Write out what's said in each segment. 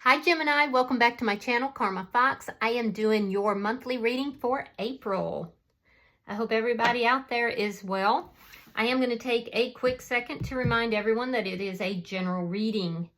Hi Gemini, welcome back to my channel, Karma Fox. I am doing your monthly reading for April. I hope everybody out there is well. I am going to take a quick second to remind everyone that it is a general reading.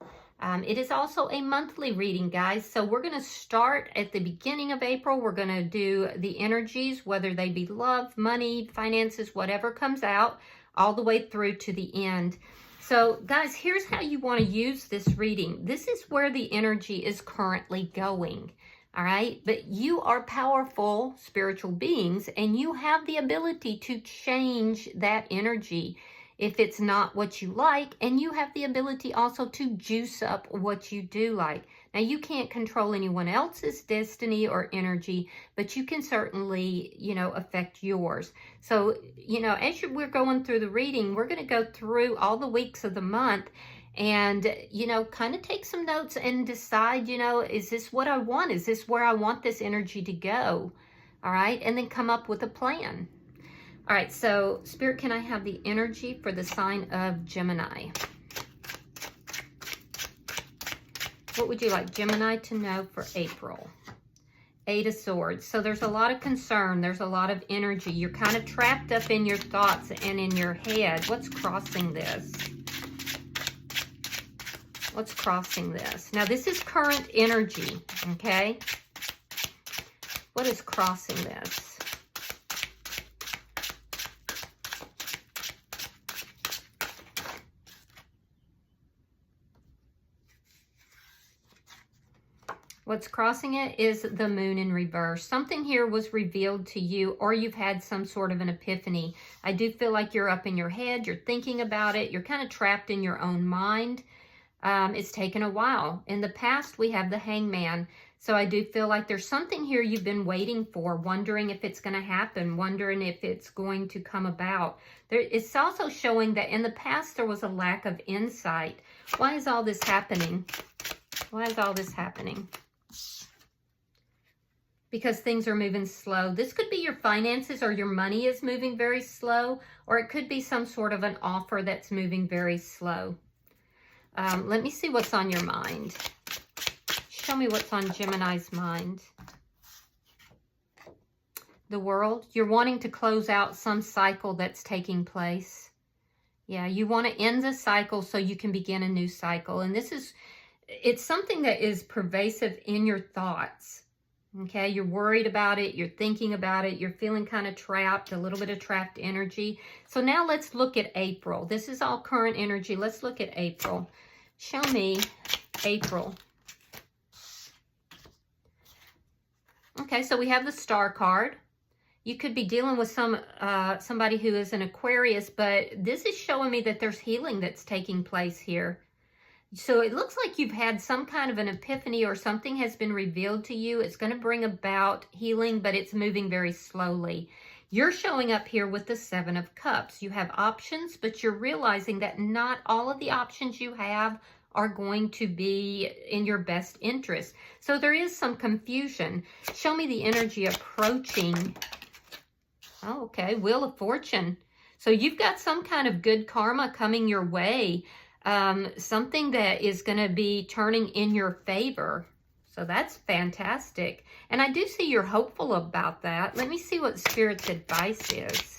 It is also a monthly reading, guys. So we're going to start at the beginning of April. We're going to do the energies, whether they be love, money, finances, whatever comes out, all the way through to the end. So guys, here's how you want to use this reading. This is where the energy is currently going, all right? But you are powerful spiritual beings and you have the ability to change that energy if it's not what you like, and you have the ability also to juice up what you do like. Now, you can't control anyone else's destiny or energy, but you can certainly, affect yours. So, as we're going through the reading, we're going to go through all the weeks of the month and, kind of take some notes and decide, is this what I want? Is this where I want this energy to go? All right. And then come up with a plan. All right. So, Spirit, can I have the energy for the sign of Gemini? What would you like Gemini to know for April? Eight of Swords. So there's a lot of concern. There's a lot of energy. You're kind of trapped up in your thoughts and in your head. What's crossing this? What's crossing this? Now, this is current energy, okay? What is crossing this? What's crossing it is the moon in reverse. Something here was revealed to you, or you've had some sort of an epiphany. I do feel like you're up in your head. You're thinking about it. You're kind of trapped in your own mind. It's taken a while. In the past, we have the Hangman. So I do feel like there's something here you've been waiting for, wondering if it's going to happen, wondering if it's going to come about. It's also showing that in the past, there was a lack of insight. Why is all this happening? Why is all this happening? Because things are moving slow. This could be your finances or your money is moving very slow, or it could be some sort of an offer that's moving very slow. Let me see what's on your mind. Show me what's on Gemini's mind. The World. You're wanting to close out some cycle that's taking place. Yeah, you want to end the cycle so you can begin a new cycle. And it's something that is pervasive in your thoughts. Okay, you're worried about it, you're thinking about it, you're feeling kind of trapped, a little bit of trapped energy. So now let's look at April. This is all current energy. Let's look at April. Show me April. Okay, so we have the Star card. You could be dealing with somebody who is an Aquarius, but this is showing me that there's healing that's taking place here. So it looks like you've had some kind of an epiphany or something has been revealed to you. It's going to bring about healing, but it's moving very slowly. You're showing up here with the Seven of Cups. You have options, but you're realizing that not all of the options you have are going to be in your best interest. So there is some confusion. Show me the energy approaching. Oh, okay. Wheel of Fortune. So you've got some kind of good karma coming your way. Something that is going to be turning in your favor. So that's fantastic. And I do see you're hopeful about that. Let me see what Spirit's advice is.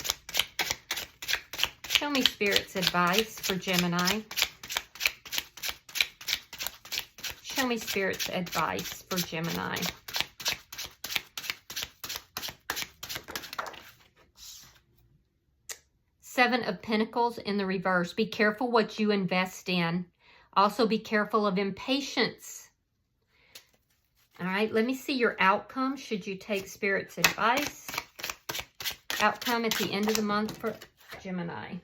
Show me Spirit's advice for Gemini. Show me Spirit's advice for Gemini. Seven of Pentacles in the reverse. Be careful what you invest in. Also be careful of impatience. All right, let me see your outcome should you take Spirit's advice. Outcome at the end of the month for Gemini.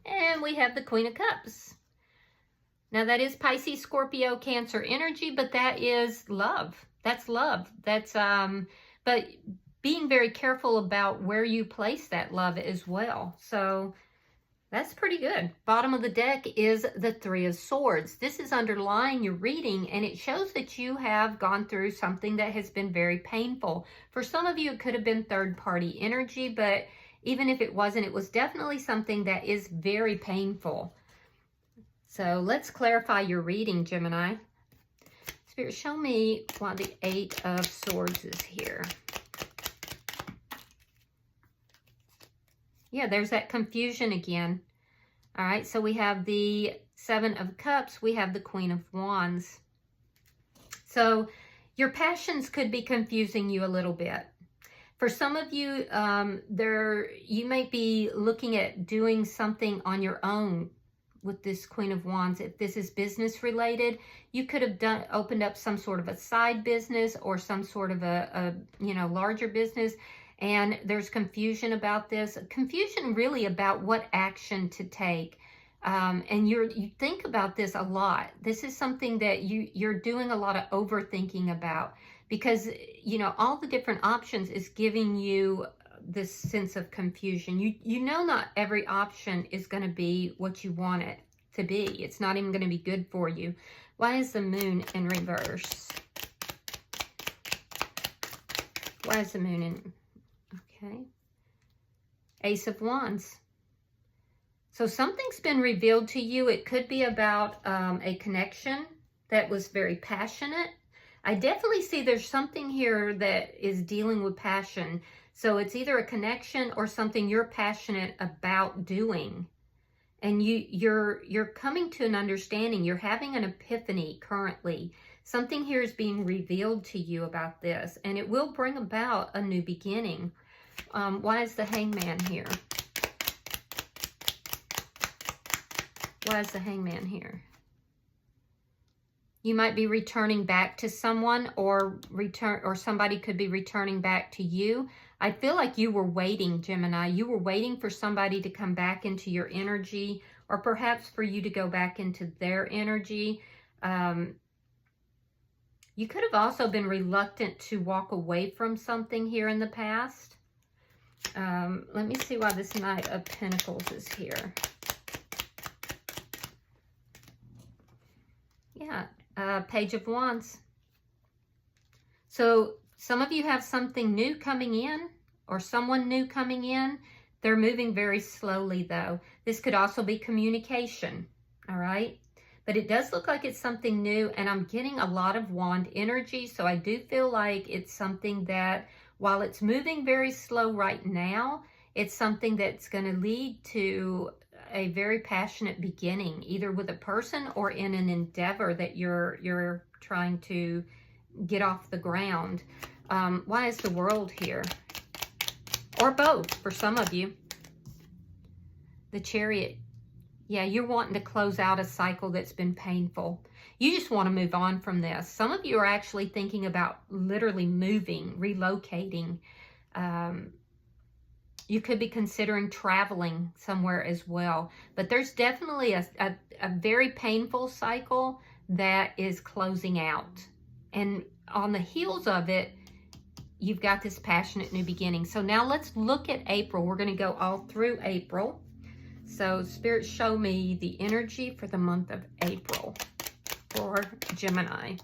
And we have the Queen of Cups. Now that is Pisces, Scorpio, Cancer energy, but that is love. That's love. That's, but being very careful about where you place that love as well. So that's pretty good. Bottom of the deck is the Three of Swords. This is underlying your reading, and it shows that you have gone through something that has been very painful. For some of you, it could have been third-party energy, but even if it wasn't, it was definitely something that is very painful. So let's clarify your reading, Gemini. Spirit, show me why the 8 of Swords is here. Yeah, there's that confusion again. All right, so we have the 7 of Cups. We have the Queen of Wands. So your passions could be confusing you a little bit. For some of you, you may be looking at doing something on your own with this Queen of Wands. If this is business related, you could have opened up some sort of a side business or some sort of a larger business. And there's confusion about this. Confusion really about what action to take. And you think about this a lot. This is something that you're doing a lot of overthinking about, because all the different options is giving you this sense of confusion. You know not every option is going to be what you want it to be. It's not even going to be good for you. Why is the Moon in reverse? Why is the Moon in... Okay. Ace of Wands. So something's been revealed to you. It could be about a connection that was very passionate. I definitely see there's something here that is dealing with passion. So it's either a connection or something you're passionate about doing. And you're coming to an understanding. You're having an epiphany currently. Something here is being revealed to you about this. And it will bring about a new beginning. Why is the Hangman here? Why is the Hangman here? You might be returning back to someone, or somebody could be returning back to you. I feel like you were waiting, Gemini. You were waiting for somebody to come back into your energy, or perhaps for you to go back into their energy. You could have also been reluctant to walk away from something here in the past. Let me see why this Knight of Pentacles is here. Yeah, Page of Wands. So some of you have something new coming in, or someone new coming in. They're moving very slowly, though. This could also be communication, all right? But it does look like it's something new, and I'm getting a lot of Wand energy, so I do feel like it's something that, while it's moving very slow right now, it's something that's going to lead to a very passionate beginning, either with a person or in an endeavor that you're trying to get off the ground. Why is the World here? Or both, for some of you. The Chariot. Yeah, you're wanting to close out a cycle that's been painful. You just want to move on from this. Some of you are actually thinking about literally moving, relocating. You could be considering traveling somewhere as well. But there's definitely a very painful cycle that is closing out. And on the heels of it, you've got this passionate new beginning. So now let's look at April. We're going to go all through April. So Spirit, show me the energy for the month of April for Gemini.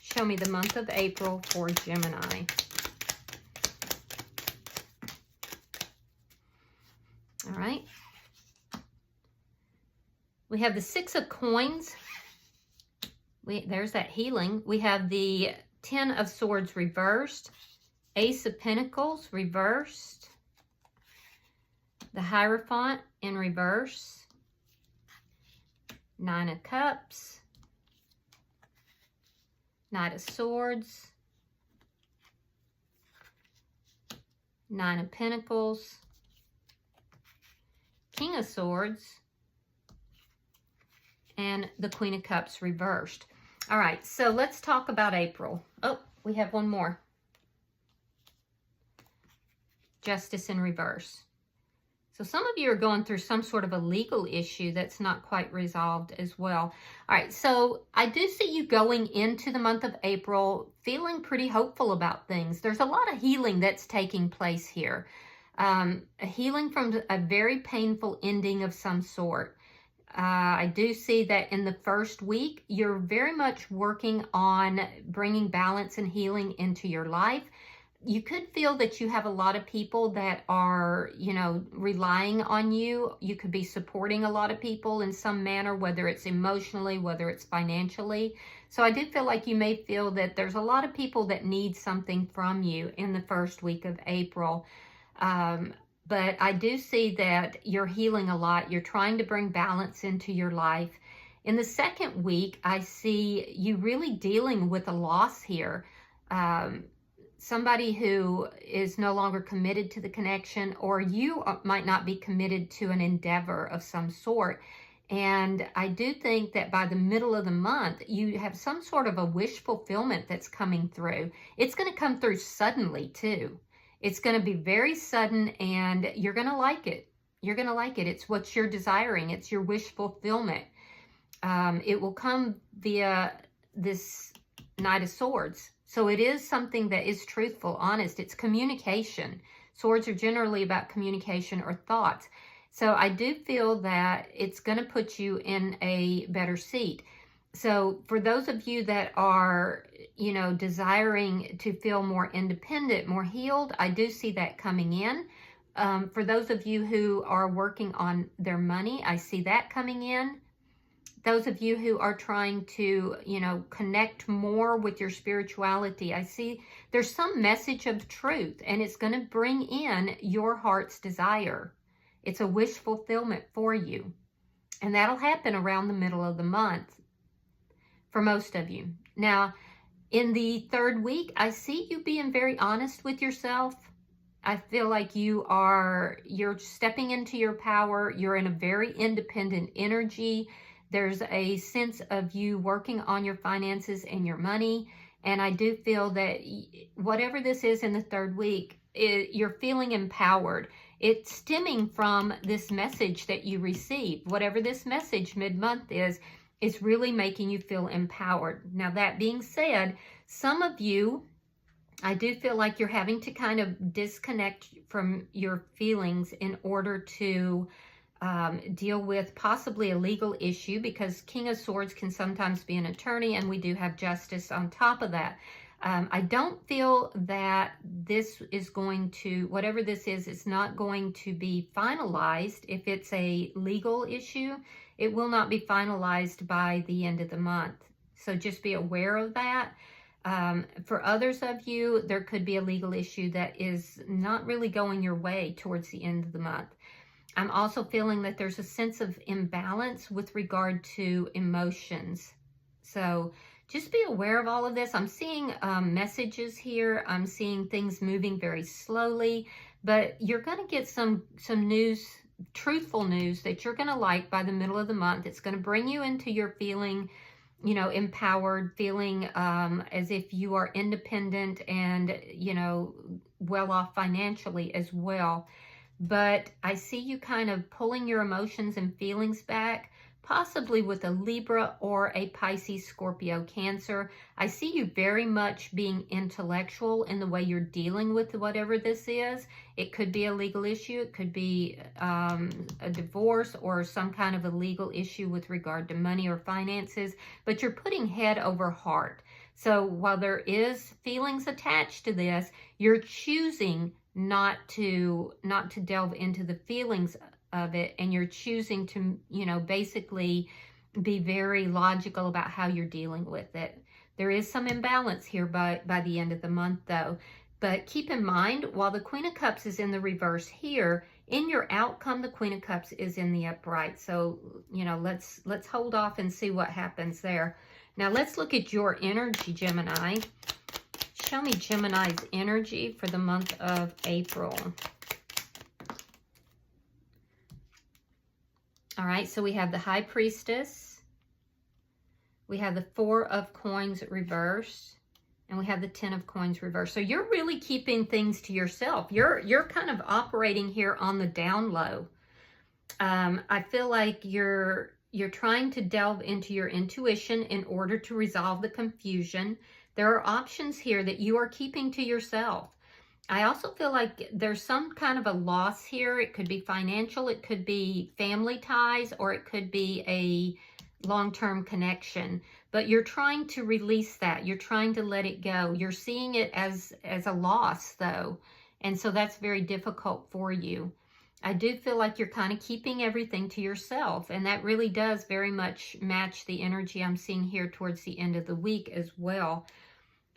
Show me the month of April for Gemini. All right. We have the 6 of Coins. There's that healing. We have the 10 of Swords reversed. Ace of Pentacles reversed. The Hierophant in reverse. 9 of Cups. Knight of Swords. 9 of Pentacles. King of Swords. And the Queen of Cups reversed. All right, so let's talk about April. Oh, we have one more. Justice in reverse. So some of you are going through some sort of a legal issue that's not quite resolved as well. All right, so I do see you going into the month of April feeling pretty hopeful about things. There's a lot of healing that's taking place here. A healing from a very painful ending of some sort. I do see that in the first week, you're very much working on bringing balance and healing into your life. you could feel that you have a lot of people that are, you know, relying on you. You could be supporting a lot of people in some manner, whether it's emotionally, whether it's financially. So I do feel like you may feel that there's a lot of people that need something from you in the first week of April. But I do see that you're healing a lot. You're trying to bring balance into your life. In the second week, I see you really dealing with a loss here. Somebody who is no longer committed to the connection, or you might not be committed to an endeavor of some sort. And I do think that by the middle of the month, you have some sort of a wish fulfillment that's coming through. It's going to come through suddenly too. It's going to be very sudden, and you're going to like it. You're going to like it. It's what you're desiring. It's your wish fulfillment. It will come via this Knight of Swords. So it is something that is truthful, honest. It's communication. Swords are generally about communication or thoughts. So I do feel that it's going to put you in a better seat. So for those of you that are, you know, desiring to feel more independent, more healed, I do see that coming in. For those of you who are working on their money, I see that coming in. Those of you who are trying to, you know, connect more with your spirituality, I see there's some message of truth, and it's going to bring in your heart's desire. It's a wish fulfillment for you. And that'll happen around the middle of the month for most of you. Now, in the third week, I see you being very honest with yourself. I feel like you're stepping into your power. You're in a very independent energy. There's a sense of you working on your finances and your money. And I do feel that whatever this is in the third week, you're feeling empowered. It's stemming from this message that you received. Whatever this message mid-month is really making you feel empowered. Now, that being said, some of you, I do feel like you're having to kind of disconnect from your feelings in order to deal with possibly a legal issue, because King of Swords can sometimes be an attorney, and we do have justice on top of that. I don't feel that this is going to, whatever this is, it's not going to be finalized. If it's a legal issue, it will not be finalized by the end of the month. So just be aware of that. For others of you, there could be a legal issue that is not really going your way towards the end of the month. I'm also feeling that there's a sense of imbalance with regard to emotions. So just be aware of all of this. I'm seeing messages here. I'm seeing things moving very slowly, but you're going to get some news, truthful news that you're going to like by the middle of the month. It's going to bring you into your feeling, you know, empowered, feeling as if you are independent and, you know, well off financially as well. But I see you kind of pulling your emotions and feelings back, possibly with a Libra or a Pisces, Scorpio, Cancer. I see you very much being intellectual in the way you're dealing with whatever this is. It could be a legal issue. It could be a divorce or some kind of a legal issue with regard to money or finances. But you're putting head over heart. So while there is feelings attached to this, you're choosing not to delve into the feelings of it, and you're choosing to, you know, basically be very logical about how you're dealing with it. There is some imbalance here by the end of the month though. But keep in mind, while the Queen of Cups is in the reverse here, in your outcome, the Queen of Cups is in the upright. So, you know, let's hold off and see what happens there. Now let's look at your energy, Gemini. Show me Gemini's energy for the month of April. All right, so we have the High Priestess. We have the Four of Coins reversed. And we have the Ten of Coins reversed. So you're really keeping things to yourself. You're kind of operating here on the down low. I feel like you're trying to delve into your intuition in order to resolve the confusion. There are options here that you are keeping to yourself. I also feel like there's some kind of a loss here. It could be financial, it could be family ties, or it could be a long-term connection. but you're trying to release that. You're trying to let it go. You're seeing it as a loss, though. And so that's very difficult for you. I do feel like you're kind of keeping everything to yourself, and that really does very much match the energy I'm seeing here towards the end of the week as well,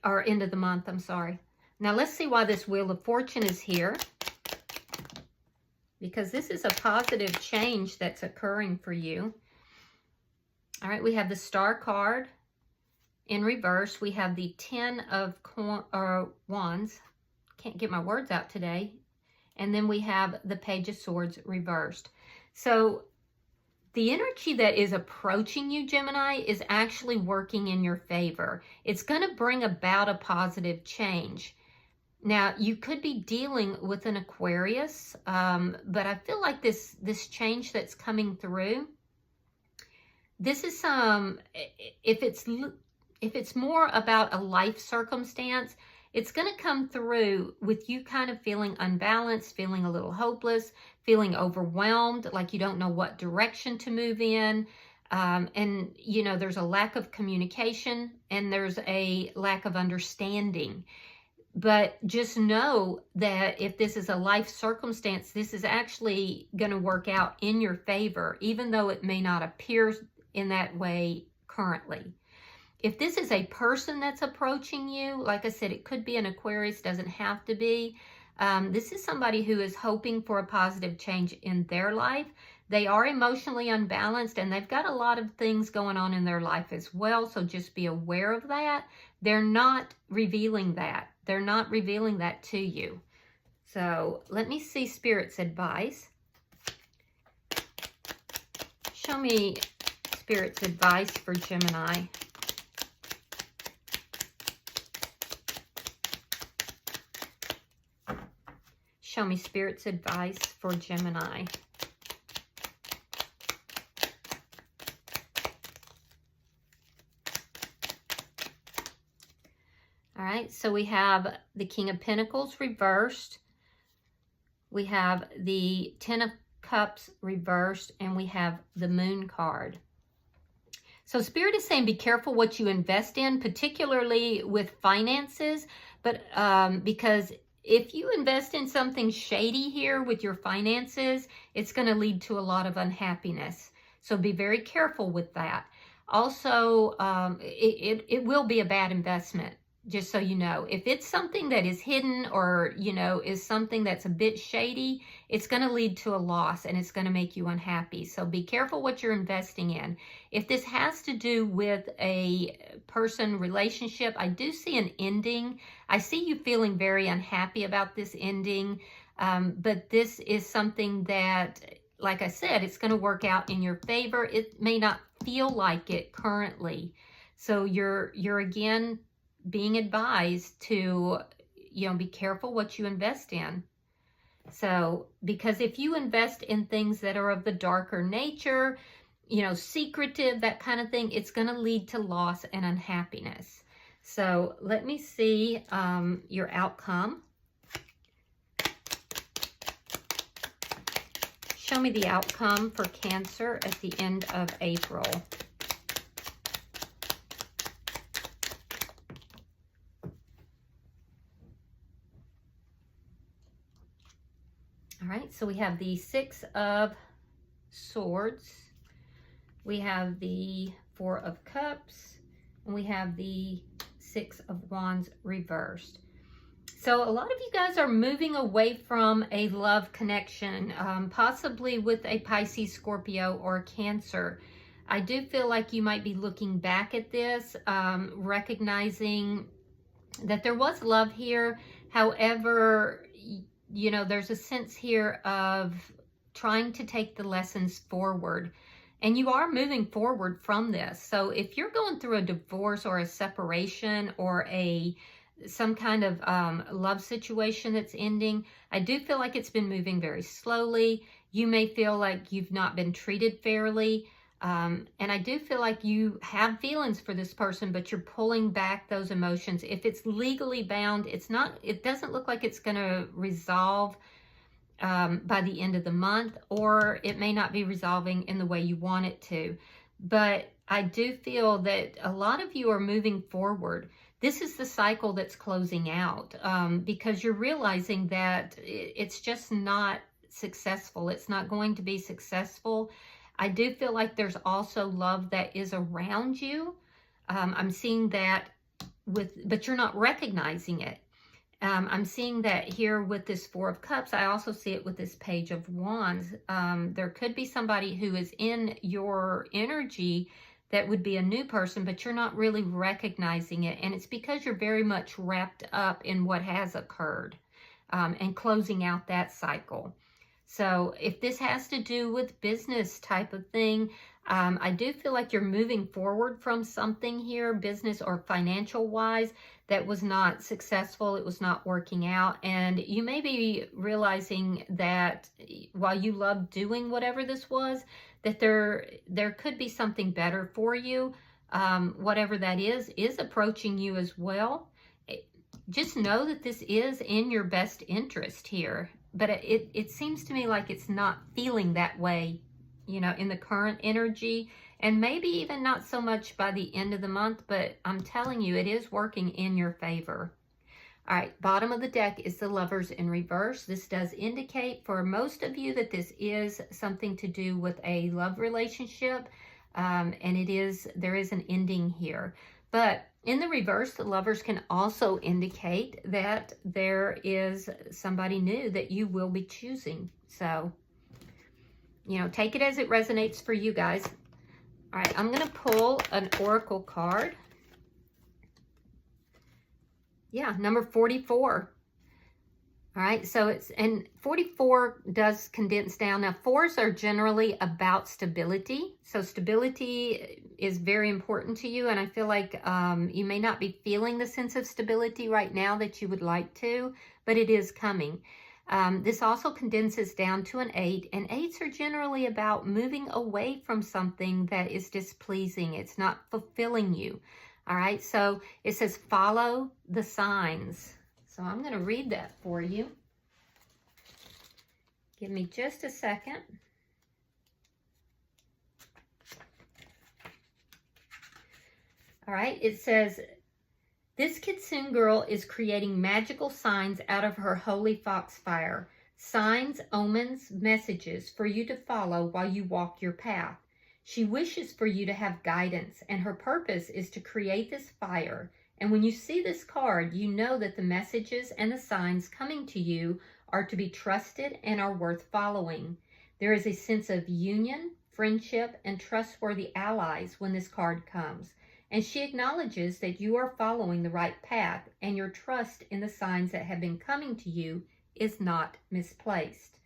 or end of the month, I'm sorry. Now let's see why this Wheel of Fortune is here, because this is a positive change that's occurring for you. All right, we have the Star card in reverse. We have the 10 of Wands. Can't get my words out today. And then we have the Page of Swords reversed. So the energy that is approaching you, Gemini, is actually working in your favor. It's going to bring about a positive change. Now, you could be dealing with an Aquarius, but I feel like this change that's coming through, this is if it's more about a life circumstance, it's going to come through with you kind of feeling unbalanced, feeling a little hopeless, feeling overwhelmed, like you don't know what direction to move in. And, you know, there's a lack of communication and there's a lack of understanding. But just know that if this is a life circumstance, this is actually going to work out in your favor, even though it may not appear in that way currently. If this is a person that's approaching you, like I said, it could be an Aquarius, doesn't have to be. This is somebody who is hoping for a positive change in their life. They are emotionally unbalanced and they've got a lot of things going on in their life as well. So just be aware of that. They're not revealing that. They're not revealing that to you. So let me see Spirit's advice. Show me Spirit's advice for Gemini. Show me Spirit's advice for Gemini. All right, so we have the King of Pentacles reversed. We have the 10 of Cups reversed, and we have the Moon card. So Spirit is saying be careful what you invest in, particularly with finances, but because if you invest in something shady here with your finances, it's going to lead to a lot of unhappiness. So be very careful with that. Also, it will be a bad investment, just so you know. If it's something that is hidden or, you know, is something that's a bit shady, it's going to lead to a loss and it's going to make you unhappy. So be careful what you're investing in. If this has to do with a person relationship, I do see an ending. I see you feeling very unhappy about this ending, but this is something that, like I said, it's going to work out in your favor. It may not feel like it currently. So you're again being advised to, you know, be careful what you invest in. So, because if you invest in things that are of the darker nature, you know, secretive, that kind of thing, it's going to lead to loss and unhappiness. So let me see your outcome. Show me the outcome for Cancer at the end of April. All right, so we have the 6 of Swords, we have the 4 of Cups, and we have the 6 of Wands reversed. So a lot of you guys are moving away from a love connection, possibly with a Pisces, Scorpio, or Cancer. I do feel like you might be looking back at this, recognizing that there was love here. However, you know, there's a sense here of trying to take the lessons forward, and you are moving forward from this. So if you're going through a divorce or a separation or some kind of love situation that's ending, I do feel like it's been moving very slowly. You may feel like you've not been treated fairly. And I do feel like you have feelings for this person, but you're pulling back those emotions. If it's legally bound, it doesn't look like it's going to resolve by the end of the month, or it may not be resolving in the way you want it to. but I do feel that a lot of you are moving forward. This is the cycle that's closing out because you're realizing that it's just not successful. It's not going to be successful. I do feel like there's also love that is around you. I'm seeing that but you're not recognizing it. I'm seeing that here with this Four of Cups. I also see it with this Page of Wands. There could be somebody who is in your energy that would be a new person, but you're not really recognizing it. And it's because you're very much wrapped up in what has occurred and closing out that cycle. So if this has to do with business type of thing, I do feel like you're moving forward from something here, business or financial wise, that was not successful. It was not working out. And you may be realizing that while you love doing whatever this was, that there could be something better for you. Whatever that is approaching you as well. Just know that this is in your best interest here. But it seems to me like it's not feeling that way, you know, in the current energy, and maybe even not so much by the end of the month, but I'm telling you, it is working in your favor. All right, bottom of the deck is the Lovers in reverse. This does indicate for most of you that this is something to do with a love relationship, and there is an ending here. But in the reverse, the Lovers can also indicate that there is somebody new that you will be choosing. So, you know, take it as it resonates for you guys. All right, I'm going to pull an oracle card. Yeah, number 44. All right, so and 44 does condense down. Now, 4s are generally about stability. So stability is very important to you. And I feel like you may not be feeling the sense of stability right now that you would like to, but it is coming. This also condenses down to an 8. And 8s are generally about moving away from something that is displeasing. It's not fulfilling you. All right, so it says follow the signs. So I'm going to read that for you. Give me just a second. All right, it says, this Kitsune girl is creating magical signs out of her holy foxfire. Signs, omens, messages for you to follow while you walk your path. She wishes for you to have guidance, and her purpose is to create this fire. And when you see this card, you know that the messages and the signs coming to you are to be trusted and are worth following. There is a sense of union, friendship, and trustworthy allies when this card comes. And she acknowledges that you are following the right path, and your trust in the signs that have been coming to you is not misplaced.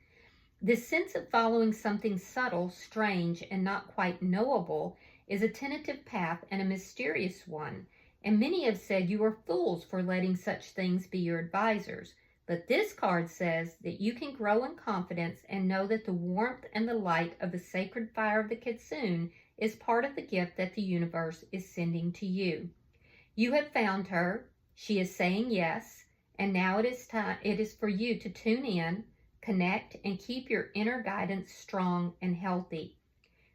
This sense of following something subtle, strange, and not quite knowable is a tentative path and a mysterious one. And many have said you are fools for letting such things be your advisors. But this card says that you can grow in confidence and know that the warmth and the light of the sacred fire of the Kitsune is part of the gift that the universe is sending to you. You have found her. She is saying yes. And now it is for you to tune in, connect, and keep your inner guidance strong and healthy.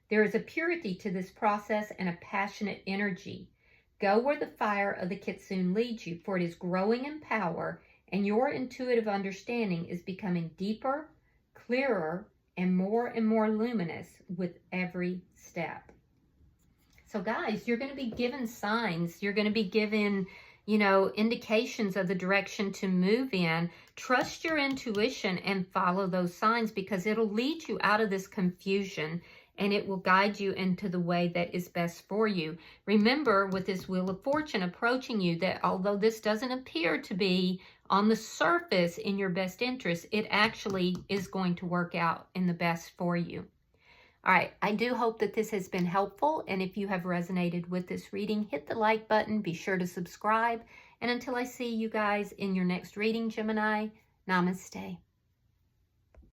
There is a purity to this process and a passionate energy. Go where the fire of the Kitsune leads you, for it is growing in power, and your intuitive understanding is becoming deeper, clearer, and more luminous with every step. So guys, you're going to be given signs. You're going to be given, you know, indications of the direction to move in. Trust your intuition and follow those signs, because it'll lead you out of this confusion and it will guide you into the way that is best for you. Remember, with this Wheel of Fortune approaching you, that although this doesn't appear to be on the surface in your best interest, it actually is going to work out in the best for you. All right, I do hope that this has been helpful, and if you have resonated with this reading, hit the like button, be sure to subscribe, and until I see you guys in your next reading, Gemini, namaste.